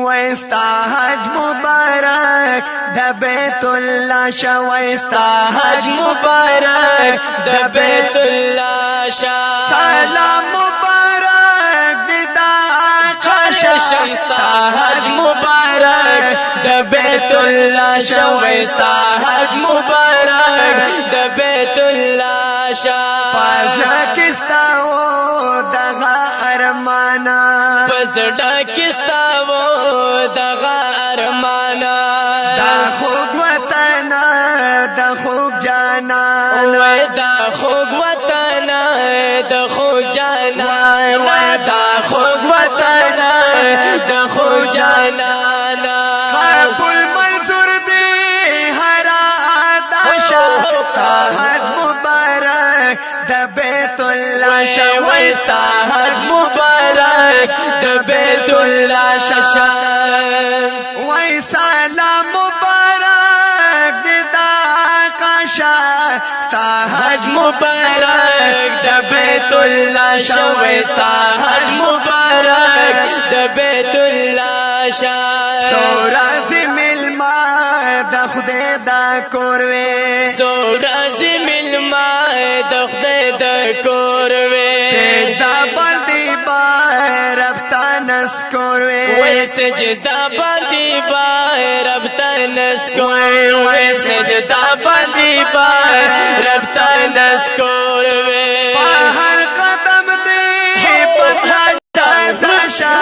وستا حج مبارک د بیت الله شا وستا حج مبارک د بیت الله شا سلام مبارک دا شمستا حج مبارک د بیت الله شا وستا حج مبارک د بیت الله شا فازا کستا و دغه ارمانا پسډا کستا و دغه ارمانا دا خوږ وطن د خوږ جانان وای دا خوږ وطن د خوږ جانان دا خوږ وطن د خوږ جانان قبول منظور دی هر ادا شتا حج مبارک د بیت الله شا وستا حج مبارک د بیت الله شا وای سلام مبارک دا قاشا تا حج مبارک د بیت الله شا وستا حج مبارک د بیت الله شا سورز ملما د خدای دا کوروي سورز ملما د خدای دا کوروي سجدا باندې با رب تنس کوروي وای سجدا باندې با رب تنس کوروي وای سجدا باندې با رب تنس کوروي په هر قدم دې پتا شا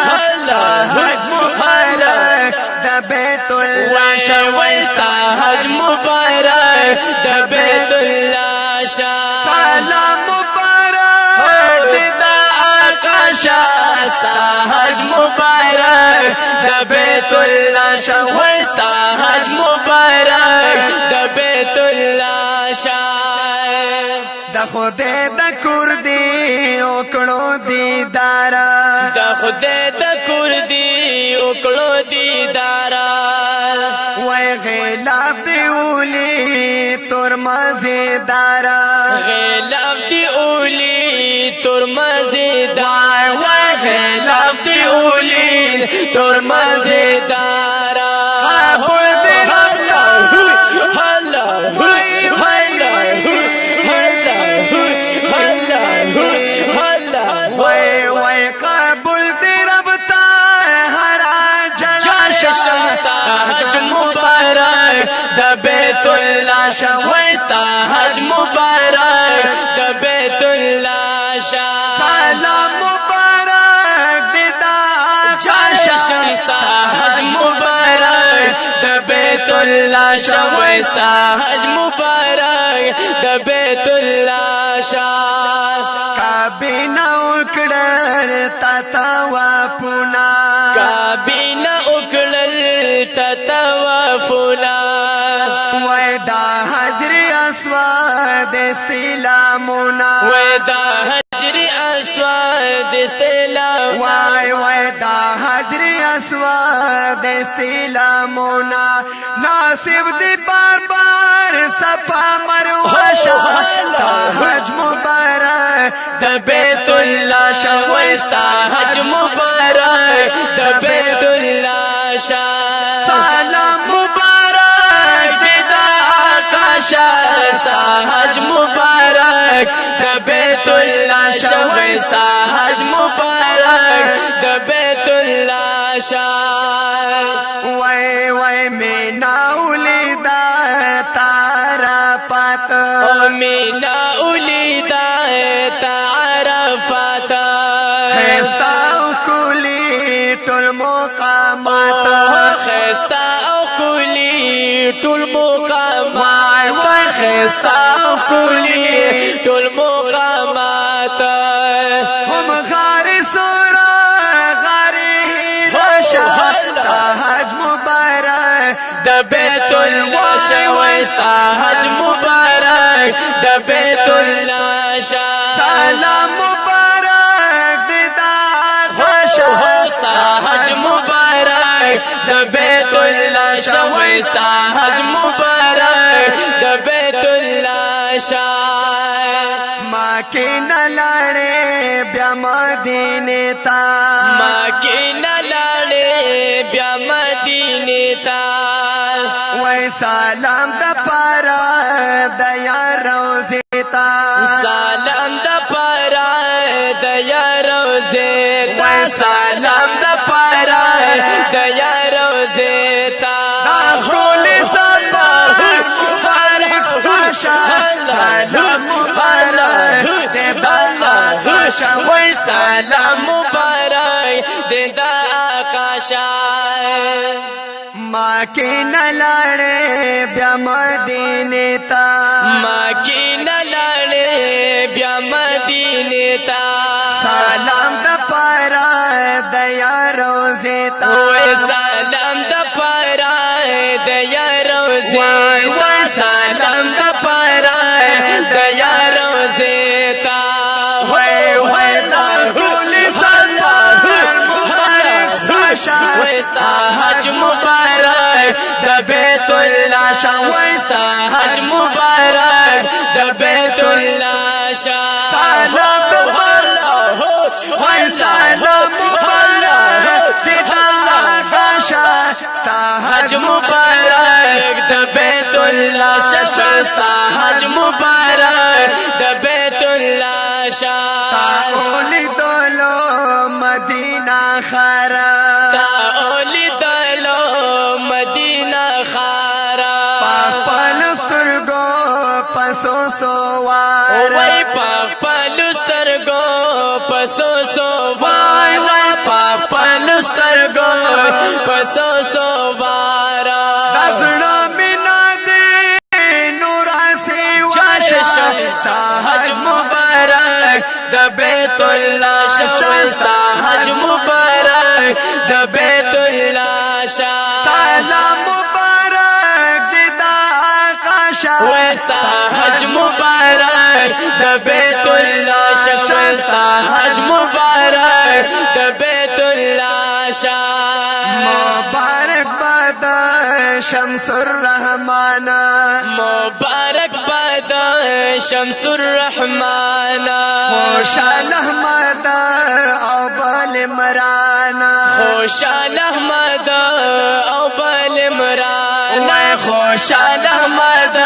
حج مبارک د بیت الله شا وستا حج مبارک د بیت الله شا سلام مبارک دا آقا شا ستا حج مبارک د بیت الله شا وستا حج مبارک د بیت الله شا د خدای د کور دی وکړو دیدار د خدای د کور دی وکړو دیدار وای غلاف دی اولی تور مزیدار غلاف دی اولی تور مزیدار وای غلاف دی اولی تور مزیدار قبول دی د بیت الله شا وستا حج مبارک د بیت الله شا سلام مبارک دا شمستا حج مبارک د بیت الله شا وستا حج مبارک د بیت الله شا کابینا وکړل تا وافنا کابینا وکړل تا وافنا وای دا حجر اسود استلامنا وای دا حجر اسود استلام وای دا حجر اسود استلامنا ناصب دی بار بار صفا مروه شا حج مبارک د بیت الله شا وستا حج مبارک د بیت الله شا سلام مبارک دا آقا شا ستا حج مبارک د بیت الله شا وستا حج مبارک د بیت الله شا وای وای مینا ولیدا تارا پات مینا ولیدا تعرفات خستا کلی ټول مقامات خستا کلی ټول مقامات وای خستا کلی ټول مقامات هم غار سورا غاری شا حج مبارک د بیت الله شا وستا حج مبارک د بیت الله شا سلام مبارک دا وستا حج مبارک د بیت الله شا وستا حج مبارک د بیت الله شا ما کې نلاړې بیا مدینه تا ما کې نلاړې بیا سلام د پارا د یار روزه تا سلام د پارا د یار روزه تا سلام د پارا د یار روزه تا خول سلام مبارک سلام مبارک د آقاشا وای سلام مبارک د آقاشا ما کې نلاړې بیا مدینه تا ما کې نلاړې بیا مدینه تا سلام د پارا د یار روزه تا وای سلام د پارا د یار روزه تا سلام د پارا د یار روزه تا وای وای دا ټول سلام مبارک وستا حج مبارک د بیت الله شاه وستا حج مبارک د بیت الله شاه سلام مبارک وای سلام مبارک د آقاشا حج مبارک د بیت الله شاه ستا حج مبارک د بیت الله شاه اولی دولو مدینہ خارا اولی دلو مدینہ خارا پاپل سترگو پسو سوار وای پاک پلسترګو پسو سو وای وای پاک پلسترګو پسو سو وارا دزړه مینا دې نورا سی واشا حج مبارک د بیت الله شوستا حج مبارک د بیت الله شاه سلام مبارک د آقاشا وستا حج مبارک د بیت الله شوستا حج مبارک د بیت الله شاه مبارک باد شمس الرحمن مبارک باد شمس الرحمن خوشال احمد او بل عمران خوشال احمد او بل عمران خوشال احمد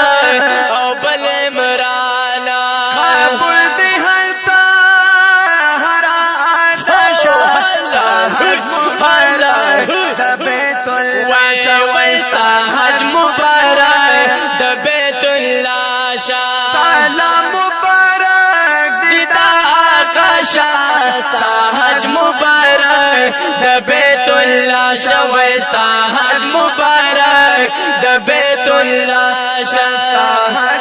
او بل عمران قبول دی حتا هر آتشا حج مبارک د بیت الله وستا حج مبارک د بیت الله شاه سلام مبارک د آقاشا ستا حج مبارک د بیت الله شوستا حج مبارک د بیت الله شاه